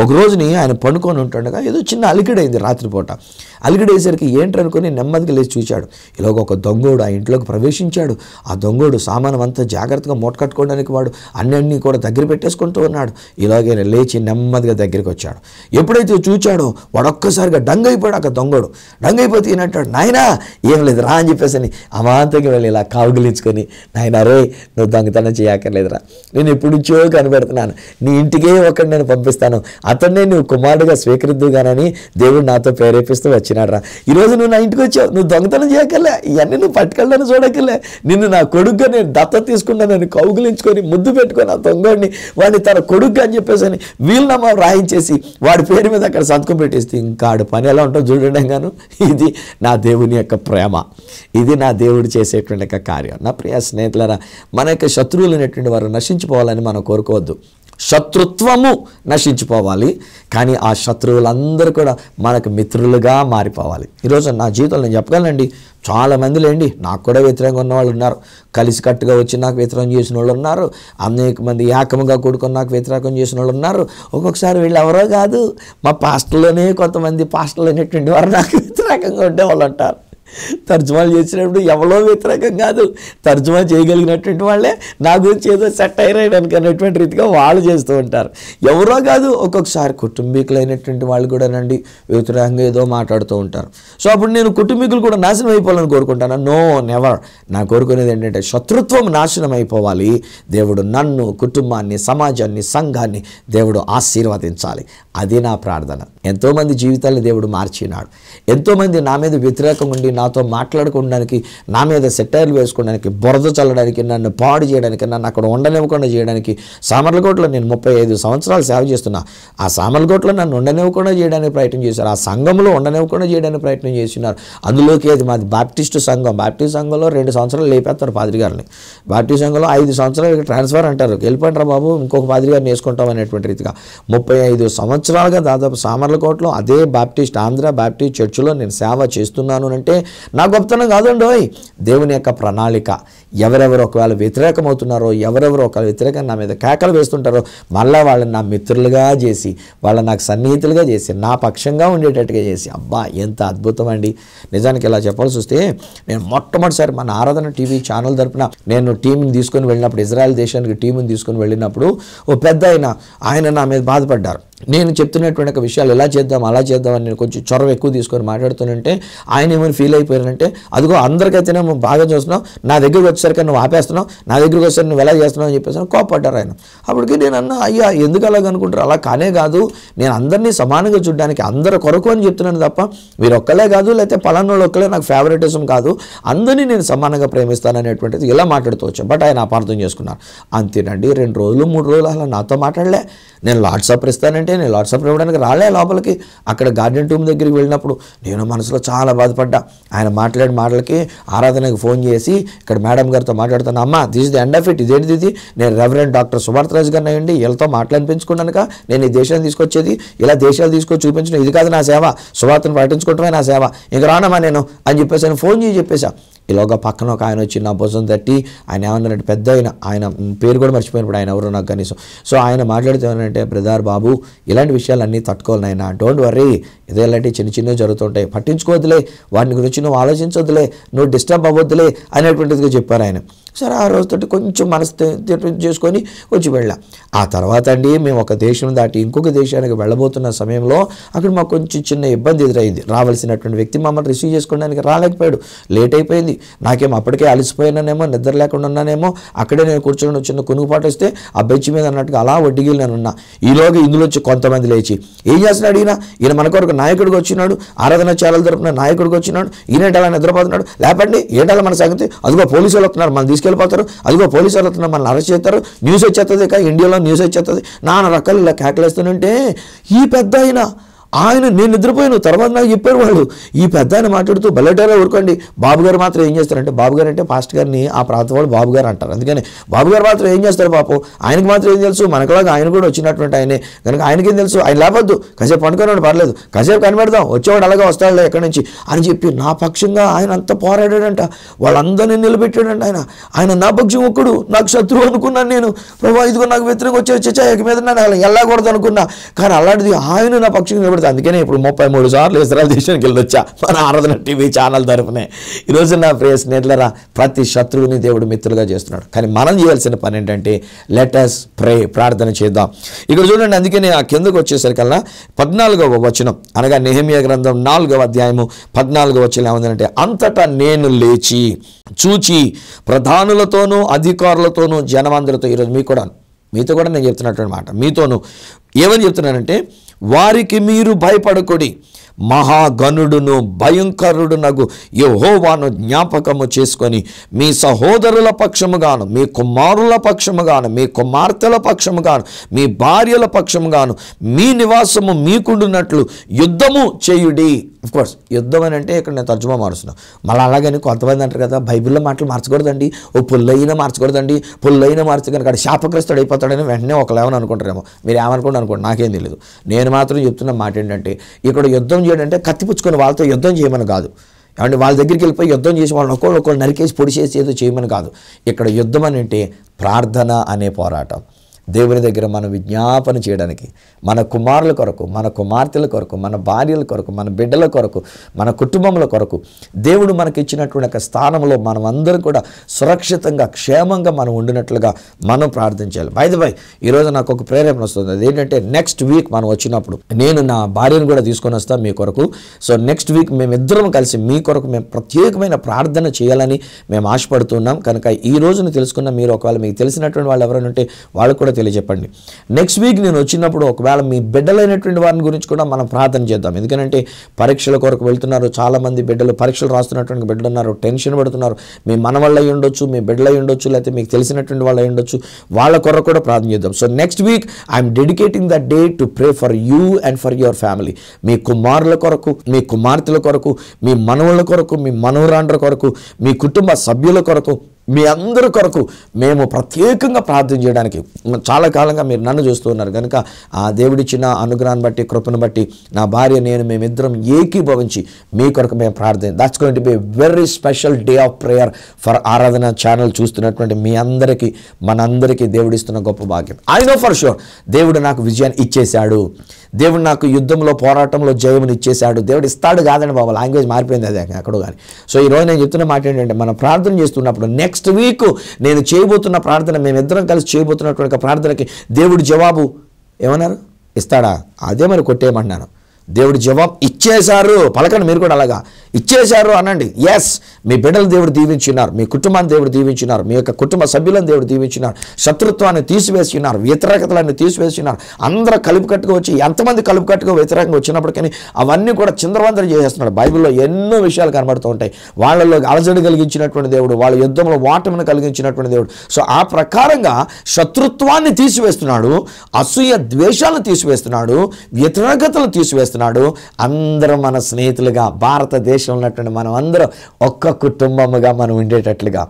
ఒక రోజుని ఆయన పండుకొని ఉంటుండగా ఏదో చిన్న అలికిడైంది రాత్రిపూట. అలికిడేసరికి ఏంటనుకుని నెమ్మదిగా లేచి చూశాడు. ఇలాగ ఒక దొంగోడు ఆ ఇంట్లోకి ప్రవేశించాడు. ఆ దొంగోడు సామానం అంతా జాగ్రత్తగా మూటకట్టుకోవడానికి వాడు అన్నీ కూడా దగ్గర పెట్టేసుకుంటూ ఉన్నాడు. ఇలాగే లేచి నెమ్మదిగా దగ్గరికి వచ్చాడు. ఎప్పుడైతే చూచాడో వాడు ఒక్కసారిగా డంగైపోయాడు. ఆ దొంగోడు డంగైపోతే ఈయనంటాడు, నాయనా ఏం లేదు రా అని చెప్పేసి అని అమాంతంగా వెళ్ళి ఇలా కావుగిలించుకొని, నాయనా రే నువ్వు దొంగతనం చేయక్కర్లేదురా, నేను ఎప్పుడు నుంచో కనిపెడుతున్నాను, నీ ఇంటికే ఒకటి నేను పంపిస్తాను, అతన్నే నువ్వు కుమారుడుగా స్వీకరిద్దుగానని దేవుడు నాతో ప్రేరేపిస్తూ వచ్చినాడు రా. ఈరోజు నువ్వు నా ఇంటికి వచ్చావు, నువ్వు దొంగతనం చేయక్కర్లే, ఇవన్నీ నువ్వు పట్టుకెళ్ళని చూడక్కర్లే, నిన్ను నా కొడుగ్గా నేను దత్తత తీసుకున్నానని కౌగులించుకొని ముద్దు పెట్టుకొని ఆ దొంగడిని వాడిని తన కొడుగ్గా అని చెప్పేసి అని వీలునామా రాయించేసి వాడి పేరు మీద అక్కడ సంతకం పెట్టేస్తే ఇంకా ఆడు పని ఎలా ఉంటుందో చూడండి గాను. ఇది నా దేవుని యొక్క ప్రేమ, ఇది నా దేవుడు చేసేటువంటి యొక్క కార్యం. నా ప్రియ స్నేహితులారా, మన యొక్క శత్రువులు అనేటువంటి వారు నశించిపోవాలని మనం కోరుకోవద్దు. శత్రుత్వము నశించిపోవాలి, కానీ ఆ శత్రువులందరూ కూడా మనకు మిత్రులుగా మారిపోవాలి. ఈరోజు నా జీవితంలో నేను చెప్పగలనండి, చాలామంది లేండి నాకు కూడా వ్యతిరేకంగా ఉన్న వాళ్ళు ఉన్నారు, కలిసికట్టుగా వచ్చి నాకు వ్యతిరేకం చేసిన వాళ్ళు ఉన్నారు, అనేక మంది ఏకముగా కూడుకొని నాకు వ్యతిరేకం చేసిన వాళ్ళు ఉన్నారు. ఒక్కొక్కసారి వీళ్ళు ఎవరో కాదు, మా పాస్టర్లోనే కొంతమంది పాస్టర్లు అనేటువంటి వారు నాకు వ్యతిరేకంగా ఉండే వాళ్ళు అంటారు. తర్జుమాలు చేసినప్పుడు ఎవరో వ్యతిరేకం కాదు, తర్జుమా చేయగలిగినటువంటి వాళ్ళే నా గురించి ఏదో సెట్ అయ్యారడానికి అన్నటువంటి రీతిగా వాళ్ళు చేస్తూ ఉంటారు. ఎవరో కాదు, ఒక్కొక్కసారి కుటుంబీకులైనటువంటి వాళ్ళు కూడా నండి వ్యతిరేకంగా ఏదో మాట్లాడుతూ ఉంటారు. సో అప్పుడు నేను కుటుంబీకులు కూడా నాశనం అయిపోవాలని కోరుకుంటాను? No, never. నా కోరుకునేది ఏంటంటే శత్రుత్వం నాశనం అయిపోవాలి. దేవుడు నన్ను, కుటుంబాన్ని, సమాజాన్ని, సంఘాన్ని దేవుడు ఆశీర్వదించాలి. అది నా ప్రార్థన. ఎంతోమంది జీవితాన్ని దేవుడు మార్చినాడు. ఎంతోమంది నా మీద వ్యతిరేకంగా ఉండి నాతో మాట్లాడుకోవడానికి, నా మీద సెటైర్లు వేసుకోవడానికి, బురద చల్లడానికి, నన్ను పాడు చేయడానికి, నన్ను అక్కడ ఉండనివ్వకుండా చేయడానికి, సామర్లకోటలో నేను 35 సంవత్సరాలు సేవ చేస్తున్నా, ఆ సామర్లకోటలో నన్ను ఉండనివ్వకుండా చేయడానికి ప్రయత్నం చేశారు, ఆ సంఘంలో ఉండనివ్వకుండా చేయడానికి ప్రయత్నం చేస్తున్నారు. అందులోకి అది మాది బాప్టిస్టు సంఘం. బాప్టిస్ట్ సంఘంలో 2 సంవత్సరాలు లేపేస్తారు పాదిరి గారిని. బాప్టిస్ట్ సంఘంలో 5 సంవత్సరాలు ట్రాన్స్ఫర్ అంటారు, వెళ్ళిపోంటారా బాబు ఇంకొక పాదిరి గారిని వేసుకుంటాం అనేటువంటి రీతిగా 35 సంవత్సరాలుగా దాదాపు సామర్లకోటలో అదే బాప్టిస్ట్ ఆంధ్ర బాప్టిస్ట్ చర్చిలో నేను సేవ చేస్తున్నాను అంటే నా గొప్పతనం కాదండోయ్, దేవుని యొక్క ప్రణాళిక. ఎవరెవరు ఒకవేళ వ్యతిరేకమవుతున్నారో, ఎవరెవరు ఒకవేళ వ్యతిరేకంగా నా మీద కేకలు వేస్తుంటారో, మళ్ళీ వాళ్ళని నా మిత్రులుగా చేసి, వాళ్ళని నాకు సన్నిహితులుగా చేసి, నా పక్షంగా ఉండేటట్టుగా చేసి, అబ్బా ఎంత అద్భుతం అండి. నిజానికి ఇలా చెప్పాల్సి వస్తే, నేను మొట్టమొదటిసారి మన ఆరాధన టీవీ ఛానల్ తరపున నేను టీంని తీసుకొని వెళ్ళినప్పుడు, ఇజ్రాయెల్ దేశానికి టీంని తీసుకొని వెళ్ళినప్పుడు ఓ పెద్ద ఆయన నా మీద బాధపడ్డారు. నేను చెప్తున్నటువంటి ఒక విషయాలు ఎలా చేద్దాం అలా చేద్దామని నేను కొంచెం చొరవ ఎక్కువ తీసుకొని మాట్లాడుతుంటే ఆయన ఏమైనా ఫీల్ అయిపోయారంటే, అదిగో అందరికైతేనే బాగా చూస్తున్నావు, నా దగ్గరికి వచ్చేసరికి నువ్వు ఆపేస్తున్నావు, నా దగ్గరికి వచ్చేసరికి నువ్వు ఎలా చేస్తున్నావు అని చెప్పేసి కోపడ్డారు ఆయన. అప్పటికి నేను అన్నా, అయ్యా ఎందుకు అలాగ అనుకుంటారు, అలా కానే కాదు, నేను అందరినీ సమానంగా చూడడానికి అందరి కొరకు అని చెప్తున్నాను తప్ప మీరు ఒక్కలే కాదు, లేకపోతే పలానోళ్ళు ఒక్కలే నాకు ఫేవరెటిజం కాదు, అందరినీ నేను సమానంగా ప్రేమిస్తాను అనేటువంటిది ఇలా మాట్లాడుతూ వచ్చాను. బట్ ఆయన అపార్థం చేసుకున్నారు. అంతేనండి, 2 రోజులు 3 రోజులు అలా నాతో మాట్లాడలే. నేను లార్డ్ సపర్ ఇస్తానంటే అంటే నేను లార్డ్ సపర్ ఇవ్వడానికి రాలే లోపలికి. అక్కడ గార్డెన్ టూమ్ దగ్గరికి వెళ్ళినప్పుడు నేను మనసులో చాలా బాధపడ్డా. ఆయన మాట్లాడిన మాటలకి ఆరాధనకి ఫోన్ చేసి ఇక్కడ మేడం గారితో మాట్లాడుతాను, అమ్మ this is the end of it, ఇదేంటిది ఇది, నేను రెవరెండ్ డాక్టర్ సుభార్త రాజు గారిని అయ్యండి వీళ్ళతో మాట్లాడిపించుకున్నానుక నేను ఈ దేశాన్ని తీసుకొచ్చేది, ఇలా దేశాలు తీసుకొచ్చి చూపించడం ఇది కాదు నా సేవ, సువార్తను పాటించుకోవటమే నా సేవ, ఇంక రానమ్మా నేను అని చెప్పేసి ఆయన ఫోన్ చేసి చెప్పేశా. ఇలాగా పక్కన ఒక ఆయన వచ్చి నా భుజం తట్టి ఆయన ఏమన్నారంటే, పెద్ద ఆయన పేరు కూడా మర్చిపోయినప్పుడు ఆయన ఎవరో నాకు కనీసం. సో ఆయన మాట్లాడితే ఏమనంటే, బ్రదర్ బాబు ఇలాంటి విషయాలన్నీ తట్టుకోవాలి నాయన, డోంట్ వర్రీ, ఇదే ఇలాంటివి చిన్న చిన్నవి జరుగుతుంటాయి, పట్టించుకోవద్దులే, వాటిని గురించి నువ్వు ఆలోచించొద్దులే, నువ్వు డిస్టర్బ్ అవ్వద్దులే అనేటువంటిదిగా చెప్పారు ఆయన. సరే ఆ రోజుతోటి కొంచెం మనసు చేసుకొని వచ్చి వెళ్ళాం. ఆ తర్వాత అండి మేము ఒక దేశం దాటి ఇంకొక దేశానికి వెళ్ళబోతున్న సమయంలో అక్కడ మాకు కొంచెం చిన్న ఇబ్బంది ఎదురైంది. రావాల్సినటువంటి వ్యక్తి మమ్మల్ని రిసీవ్ చేసుకోవడానికి రాలేకపోయాడు, లేట్ అయిపోయింది. నాకేమో అప్పటికే అలసిపోయినానేమో, నిద్ర లేకుండా ఉన్నానేమో, అక్కడే నేను కూర్చొని చిన్న కునుగుపాటు వస్తే ఆ బెంచ్ మీద అన్నట్టుగా అలా వడ్డీగిలి నేను ఉన్నా. ఈలోగా ఇందులోంచి కొంతమంది లేచి ఏం చేస్తున్నాడు ఈయన మన కొరకు నాయకుడికి వచ్చినాడు, ఆరాధన ఛానల్ తరపున నాయకుడికి వచ్చినాడు, ఈయన అలా నిద్రపోతున్నాడు, లేపండి ఏంటాల మన సంగతి, అదిగో పోలీసులు వస్తున్నారు మనం తీసుకెళ్ళిపోతారు, అదిగో పోలీసులు వస్తున్నారు మనల్ని అరెస్ట్ చేస్తారు, న్యూస్ వచ్చేస్తుంది, ఇండియాలో న్యూస్ వచ్చేస్తుంది, నాన్న రకాలు ఇలా కేకలేస్తుంటే ఈ పెద్ద ఆయన నేను నిద్రపోయాను. తర్వాత నాకు చెప్పారు వాళ్ళు, ఈ పెద్ద ఆయన మాట్లాడుతూ బల్లెటారా ఊరుకోండి, బాబు గారు మాత్రం ఏం చేస్తారంటే, బాబు గారు అంటే పాస్ట్ గారిని ఆ ప్రాంతం వాళ్ళు బాబు గారు అంటారు, అందుకని బాబు గారు మాత్రం ఏం చేస్తారు పాపం, ఆయనకు మాత్రం ఏం తెలుసు, మనకులాగా ఆయన కూడా వచ్చినటువంటి ఆయనే కనుక ఆయనకేం తెలుసు, ఆయన లేపొద్దు, కాసేపు పండుకున్నాడు పర్లేదు, కాసేపు కనిపెడదాం, వచ్చేవాడు అలాగే వస్తాడులే ఎక్కడి నుంచి అని చెప్పి నా పక్షంగా ఆయన అంతా పోరాడాడంట, వాళ్ళందరినీ నిలబెట్టాడంట. ఆయన నా పక్షం ఒక్కడు, నాకు శత్రువు అనుకున్నాను నేను, ప్రభా ఇదిగో నాకు వ్యతిరేకంగా వచ్చే ఎక్క మీద వెళ్ళకూడదు అనుకున్నా, కానీ అలాంటిది ఆయన నా పక్షం నిలబెడతాను. అందుకనే ఇప్పుడు 33 సార్లు ఇజ్రాయెల్ దేశానికి వెళ్ళొచ్చా మన ఆరాధన టీవీ ఛానల్ తరపునే. ఈరోజు నా ప్రియ స్నేహితులారా, ప్రతి శత్రువుని దేవుడు మిత్రులుగా చేస్తున్నాడు. కానీ మనం చేయాల్సిన పని ఏంటంటే లెట్ us pray, ప్రార్థన చేద్దాం. ఇక్కడ చూడండి, అందుకనే ఆ కిందకు వచ్చేసరికల్లా 14వ వచనం అనగా నెహెమియా గ్రంథం 4వ అధ్యాయము 14వ వచనం ఏమందంటే, అంతటా నేను లేచి చూచి ప్రధానులతోనూ అధికారులతోనూ జనమందరితో, ఈరోజు మీతో కూడా నేను చెప్తున్నటువంటి మాట, మీతోనూ ఏమని చెప్తున్నానంటే, వారికి మీరు భయపడకుడి, మహాగణుడును భయంకరుడునగు యెహోవాను జ్ఞాపకము చేసుకొని మీ సహోదరుల పక్షముగాను, మీ కుమారుల పక్షముగాను, మీ కుమార్తెల పక్షముగాను, మీ భార్యల పక్షముగాను మీ నివాసము మీకుండునట్లు యుద్ధము చేయుడి. కోర్స్ యుద్ధం అని అంటే ఇక్కడ నేను తర్జుమా మారుస్తున్నాను. మళ్ళీ అలాగని కొంతమంది అంటారు కదా, బైబిల్లో మాటలు మార్చకూడదండి, ఓ పుల్లైనా మార్చకూడదండి, పుల్లైనా మార్చి కనుక శాపగ్రస్తుడు అయిపోతాడని వెంటనే ఒకలేమని అనుకుంటారేమో. మీరు ఏమనుకోండి అనుకోండి, నాకేం తెలియదు. నేను మాత్రం చెప్తున్న మాట ఏంటంటే, ఇక్కడ యుద్ధం చేయడం అంటే కత్తిపుచ్చుకొని వాళ్ళతో యుద్ధం చేయమని కాదు, ఏమంటే వాళ్ళ దగ్గరికి వెళ్ళిపోయి యుద్ధం చేసి వాళ్ళని ఒకళ్ళు నరికేసి పొడి చేసి ఏదో చేయమని కాదు. ఇక్కడ యుద్ధం అని అంటే ప్రార్థన అనే పోరాటం. దేవుని దగ్గర మనం విజ్ఞాపన చేయడానికి, మన కుమారుల కొరకు, మన కుమార్తెల కొరకు, మన భార్యల కొరకు, మన బిడ్డల కొరకు, మన కుటుంబముల కొరకు దేవుడు మనకిచ్చినటువంటి ఒక స్థానంలో మనం అందరం కూడా సురక్షితంగా క్షేమంగా మనం ఉండినట్లుగా మనం ప్రార్థించాలి. బై ది బై ఈరోజు నాకు ఒక ప్రేరేపణ వస్తుంది, అదేంటంటే నెక్స్ట్ వీక్ మనం వచ్చినప్పుడు నేను నా భార్యను కూడా తీసుకొని వస్తాను మీ కొరకు. సో నెక్స్ట్ వీక్ మేమిద్దరం కలిసి మీ కొరకు మేము ప్రత్యేకమైన ప్రార్థన చేయాలని మేము ఆశపడుతున్నాం. కనుక ఈ రోజును తెలుసుకున్న మీరు, ఒకవేళ మీకు తెలిసినటువంటి వాళ్ళు ఎవరైనా ఉంటే వాళ్ళకు కూడా తెలియజెప్పండి. నెక్స్ట్ వీక్ నేను వచ్చినప్పుడు ఒకవేళ మీ బిడ్డలైనటువంటి వారిని గురించి కూడా మనం ప్రార్థన చేద్దాం. ఎందుకంటే పరీక్షల కొరకు వెళ్తున్నారు, చాలామంది బిడ్డలు పరీక్షలు రాస్తున్నటువంటి బిడ్డలు ఉన్నారు, టెన్షన్ పడుతున్నారు. మీ మనవాళ్ళు అయి ఉండొచ్చు, మీ బిడ్డలు అయి ఉండొచ్చు, లేకపోతే మీకు తెలిసినటువంటి వాళ్ళు అయి ఉండొచ్చు, వాళ్ళ కొరకు కూడా ప్రార్థన చేద్దాం. So next week I'm dedicating the day to pray for you and for your family. మీ కుమారుల కొరకు, మీ కుమార్తెల కొరకు, మీ మనవుల కొరకు, మీ మనవరాండ్ర కొరకు, మీ కుటుంబ సభ్యుల కొరకు, మీ అందరి కొరకు మేము ప్రత్యేకంగా ప్రార్థన చేయడానికి చాలా కాలంగా మీరు నన్ను చూస్తూ ఉన్నారు. కనుక ఆ దేవుడిచ్చిన అనుగ్రహాన్ని బట్టి, కృపను బట్టి నా భార్య మేమిద్దరం ఏకీభవించి మీ కొరకు మేము ప్రార్థన. That's going to be very special day of prayer for ఆరాధన ఛానల్ చూస్తున్నటువంటి మీ అందరికీ, మనందరికీ దేవుడిస్తున్న గొప్ప భాగ్యం. ఐ నో ఫర్ షూర్ దేవుడు నాకు విజయాన్ని ఇచ్చేశాడు, దేవుడు నాకు యుద్ధంలో పోరాటంలో జయముని ఇచ్చేశాడు. దేవుడు ఇస్తాడు కాదండి బాబు, లాంగ్వేజ్ మారిపోయింది అదే ఎక్కడో కానీ. సో ఈరోజు నేను చెప్తున్న మాట ఏంటంటే, మనం ప్రార్థన చేస్తున్నప్పుడు నెక్స్ట్ వీక్ నేను చేయబోతున్న ప్రార్థన, మేమిద్దరం కలిసి చేయబోతున్నటువంటి ప్రార్థనకి దేవుడు జవాబు ఏమన్నారు ఇస్తాడా, అదే మరి కొట్టేయమన్నాను. దేవుడు జవాబు ఇచ్చేశారు. పలకండి మీరు కూడా అలాగా, ఇచ్చేశారు అనండి. ఎస్, మీ బిడ్డలు దేవుడు దీవించున్నారు, మీ కుటుంబాన్ని దేవుడు దీవించున్నారు, మీ యొక్క కుటుంబ సభ్యులను దేవుడు దీవించున్నారు, శత్రుత్వాన్ని తీసివేసి ఉన్నారు, వ్యతిరేకతలన్నీ తీసివేసి ఉన్నారు. అందరూ కలుపుకట్టుగా వచ్చి, ఎంతమంది కలుపుకట్టుగా వ్యతిరేకంగా వచ్చినప్పటికీ అవన్నీ కూడా చిందరవందర చేసేస్తున్నాడు. బైబిల్లో ఎన్నో విషయాలు కనబడుతూ ఉంటాయి. వాళ్ళలో అలజడి కలిగించినటువంటి దేవుడు, వాళ్ళ యుద్ధంలో ఓటమిని కలిగించినటువంటి దేవుడు. సో ఆ ప్రకారంగా శత్రుత్వాన్ని తీసివేస్తున్నాడు, అసూయ ద్వేషాలను తీసివేస్తున్నాడు, వ్యతిరేకతలను తీసివేస్తున్నాడు. అందరం మన స్నేహితులుగా, భారతదేశంలో ఉన్నటువంటి మనం అందరం ఒక్క కుటుంబముగా మనం ఉండేటట్లుగా,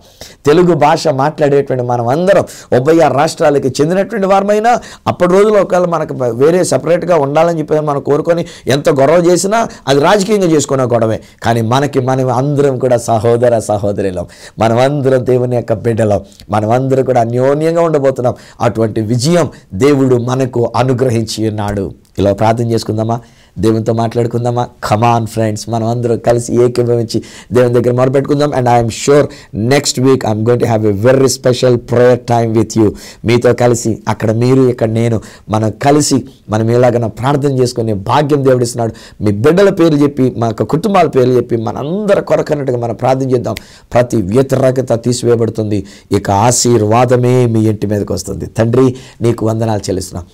తెలుగు భాష మాట్లాడేటువంటి మనం అందరం ఉభయ రాష్ట్రాలకి చెందినటువంటి వారమైనా, అప్పటి రోజుల్లో ఒకవేళ మనకు వేరే సపరేట్గా ఉండాలని చెప్పి మనం కోరుకొని ఎంత గొడవ చేసినా అది రాజకీయంగా చేసుకున్న గొడవే. కానీ మనం అందరం కూడా సహోదర సహోదరులం, మనమందరం దేవుని యొక్క బిడ్డలం, మనమందరం కూడా అన్యోన్యంగా ఉండబోతున్నాం. అటువంటి విజయం దేవుడు మనకు అనుగ్రహించి ఉన్నాడు. ఇలా ప్రార్థన చేసుకుందామా, దేవునితో మాట్లాడుకుందామా? కమాన్ ఫ్రెండ్స్, మనం అందరం కలిసి ఏకీభవించి దేవుని దగ్గర మొదలుపెట్టుకుందాం. And I'm sure next week I'm going to have a very special prayer time with you. మీతో కలిసి, అక్కడ మీరు, ఇక్కడ నేను, మనం కలిసి మనం ఎలాగైనా ప్రార్థన చేసుకునే భాగ్యం దేవుడు ఇస్తున్నాడు. మీ బిడ్డల పేర్లు చెప్పి, మా యొక్క కుటుంబాల పేర్లు చెప్పి మనందరి కొరకన్నట్టుగా మనం ప్రార్థన చేద్దాం. ప్రతి వ్యతిరేకత తీసివేయబడుతుంది. ఇక ఆశీర్వాదమే మీ ఇంటి మీదకి వస్తుంది. తండ్రి, నీకు వందనాలు చెల్లిస్తున్నాం.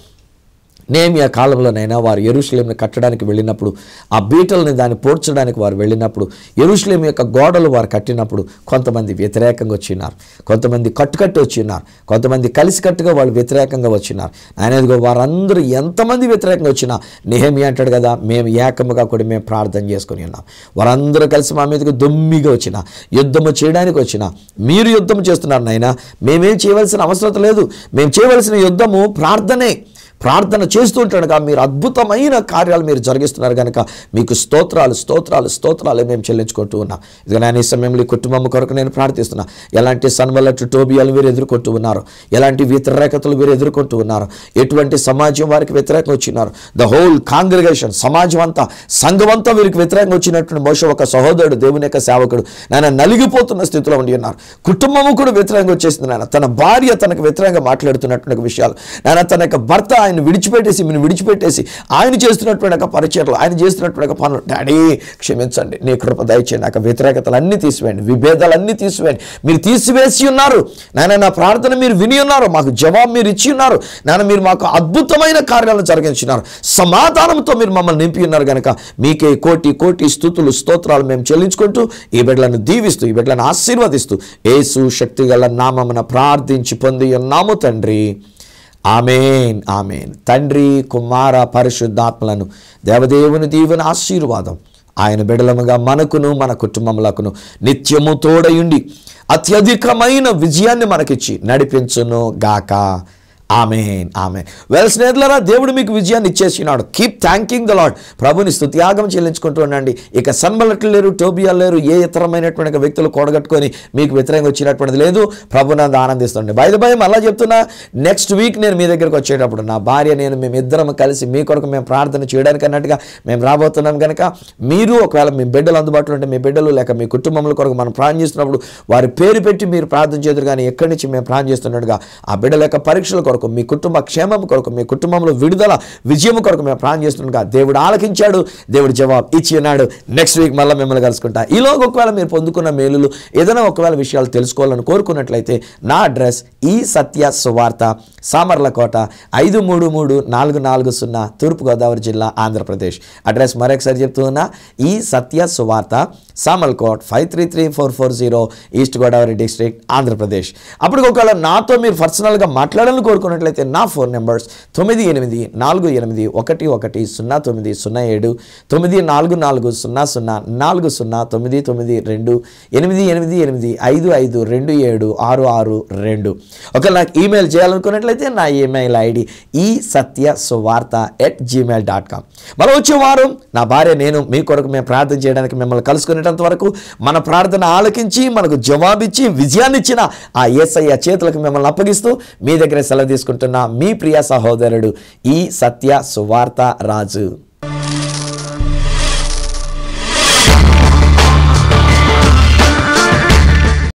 నెహెమ్యా కాలంలోనైనా వారు యెరూషలేమును కట్టడానికి వెళ్ళినప్పుడు, ఆ బీటల్ని దాన్ని పోడ్చడానికి వారు వెళ్ళినప్పుడు, యెరూషలేము యొక్క గోడలు వారు కట్టినప్పుడు కొంతమంది వ్యతిరేకంగా వచ్చినారు, కొంతమంది కట్టుకట్టి వచ్చినారు, కొంతమంది కలిసికట్టుగా వాళ్ళు వ్యతిరేకంగా వచ్చినారు. ఆయనదిగో వారందరూ ఎంతమంది వ్యతిరేకంగా వచ్చినా నెహెమ్యా అంటాడు కదా, మేము ఏకముగా కూడా మేము ప్రార్థన చేసుకుని ఉన్నాం. వారందరూ కలిసి మా మీదకి దొమ్మిగా వచ్చినా, యుద్ధము చేయడానికి వచ్చినా, మీరు యుద్ధం చేస్తున్నారు నాయనా, మేమేం చేయవలసిన అవసరం లేదు. మేము చేయవలసిన యుద్ధము ప్రార్థనే. ప్రార్థన చేస్తూ ఉంటాడుగా మీరు అద్భుతమైన కార్యాలు మీరు జరిగిస్తున్నారు కనుక మీకు స్తోత్రాలు స్తోత్రాలు స్తోత్రాలు మేము చెల్లించుకుంటూ ఉన్నాం. ఇదిగో నేను ఈ సమయంలో ఈ కుటుంబం కొరకు నేను ప్రార్థిస్తున్నా. ఎలాంటి సన్వలట్టు టోబియాలు వీరు ఎదుర్కొంటూ ఉన్నారు, ఎలాంటి వ్యతిరేకతలు వీరు ఎదుర్కొంటూ ఉన్నారు, ఎటువంటి సమాజం వారికి వ్యతిరేకంగా వచ్చినారు. ద హోల్ కాంగ్రిగేషన్, సమాజం అంతా, సంఘం అంతా వీరికి వ్యతిరేకంగా వచ్చినటువంటి బహుశా ఒక సహోదరుడు, దేవుని యొక్క సేవకుడు నాయన నలిగిపోతున్న స్థితిలో ఉండి ఉన్నారు. కుటుంబము కూడా వ్యతిరేకంగా వచ్చేసింది నాయన. తన భార్య తనకు వ్యతిరేకంగా మాట్లాడుతున్నటువంటి విషయాలు నాయన, తన యొక్క భర్త ఆయన విడిచిపెట్టేసి ఆయన చేస్తున్నటువంటి ఒక పరిచయలు, ఆయన చేస్తున్నటువంటి ఒక పనులు, డాడీ క్షమించండి, నీ కృప దయచేయండి, నాకు వ్యతిరేకతలన్నీ తీసివేయండి, విభేదాలన్నీ తీసివేయండి. మీరు తీసివేసి ఉన్నారు నాయన, నా ప్రార్థన మీరు విని ఉన్నారు, మాకు జవాబు మీరు ఇచ్చి ఉన్నారు నాయన, మీరు మాకు అద్భుతమైన కార్యాలను జరిగించినారు, సమాధానంతో మీరు మమ్మల్ని నింపి ఉన్నారు కనుక మీకే కోటి కోటి స్తుతులు స్తోత్రాలు మేము చెల్లించుకుంటూ ఈ బిడ్డలను దీవిస్తూ, ఈ బిడ్డలను ఆశీర్వదిస్తూ యేసు శక్తిగల నామమున ప్రార్థించి పొంది ఉన్నాము తండ్రి. ఆమేన్, ఆమేన్. తండ్రి, కుమార, పరిశుద్ధాత్మలను దేవదేవుని దీవెన ఆశీర్వాదం ఆయన బిడ్డలముగా మనకును మన కుటుంబములకును నిత్యము తోడయుండి అత్యధికమైన విజయాన్ని మనకిచ్చి నడిపించును గాక. ఆమేన్, ఆమేన్. వెల్ స్నేహితులారా, దేవుడు మీకు విజయాన్ని ఇచ్చేసినాడు. Keep thanking the Lord. ప్రభుని స్తుతియాగం చెల్లించుకుంటూ ఉండండి. ఇక సన్బలట్లు లేరు, టోబియాలు లేరు, ఏ ఇతరమైనటువంటి వ్యక్తులు కూడగట్టుకొని మీకు వ్యతిరేకంగా వచ్చినటువంటిది లేదు. ప్రభునందు ఆనందిస్తుంది. బై ద బై మళ్ళా చెప్తున్నా, నెక్స్ట్ వీక్ నేను మీ దగ్గరకు వచ్చేటప్పుడు నా భార్య నేను మేమిద్దరం కలిసి మీ కొరకు మేము ప్రార్థన చేయడానికి అన్నట్టుగా మేము రాబోతున్నాం కనుక మీరు ఒకవేళ మీ బిడ్డలు అందుబాటులో ఉంటే మీ బిడ్డలు లేక మీ కుటుంబంలో కొరకు మనం ప్రార్థన చేస్తున్నప్పుడు వారి పేరు పెట్టి మీరు ప్రార్థన చేద్దరు. కానీ ఎక్కడి నుంచి మేము ప్రార్థన చేస్తున్నట్టుగా ఆ బిడ్డల యొక్క పరీక్షల కొరకు, మీ కుటుంబ క్షేమం కొరకు, మీ కుటుంబంలో విడుదల విజయం కొరకు మేము ప్రార్థన చేస్తుండగా దేవుడు ఆలకించాడు, దేవుడు జవాబు ఇచ్చి ఉన్నాడు. నెక్స్ట్ వీక్ మళ్ళీ మిమ్మల్ని కలుసుకుంటా. ఈలోగా ఒకవేళ మీరు పొందుకున్న మేలులు ఏదైనా ఒకవేళ విషయాలు తెలుసుకోవాలని కోరుకున్నట్లయితే నా అడ్రస్ ఈ సత్య సువార్త, సామర్లకోట 533440, తూర్పుగోదావరి జిల్లా, ఆంధ్రప్రదేశ్. అడ్రస్ మరొకసారి చెప్తూ ఉన్నా, ఈ సత్య సువార్త, సామర్లకోట్ 533440, ఈస్ట్ గోదావరి డిస్ట్రిక్ట్, ఆంధ్రప్రదేశ్. అప్పుడు ఒకవేళ నాతో మీరు పర్సనల్గా మాట్లాడాలని కోరుకున్నట్లయితే నా ఫోన్ నెంబర్స్ 9848110907, 9440040992, 8885527662. ఒకవేళ నాకు ఈమెయిల్ చేయాలనుకున్నట్లయితే నా ఈమెయిల్ ఐడి isathyasuvartha@gmail.com. మరో వచ్చే వారం నా భార్య నేను మీ కొరకు మేము ప్రార్థన చేయడానికి మిమ్మల్ని కలుసుకునేటంత వరకు మన ప్రార్థన ఆలకించి మనకు జవాబిచ్చి విజయాన్ని ఇచ్చిన ఆ యేసయ్య చేతులకు మిమ్మల్ని అప్పగిస్తూ మీ దగ్గర సెలవు తీసుకుంటున్న మీ ప్రియ సహోదరుడు ఈ సత్య సువార్త రాజు.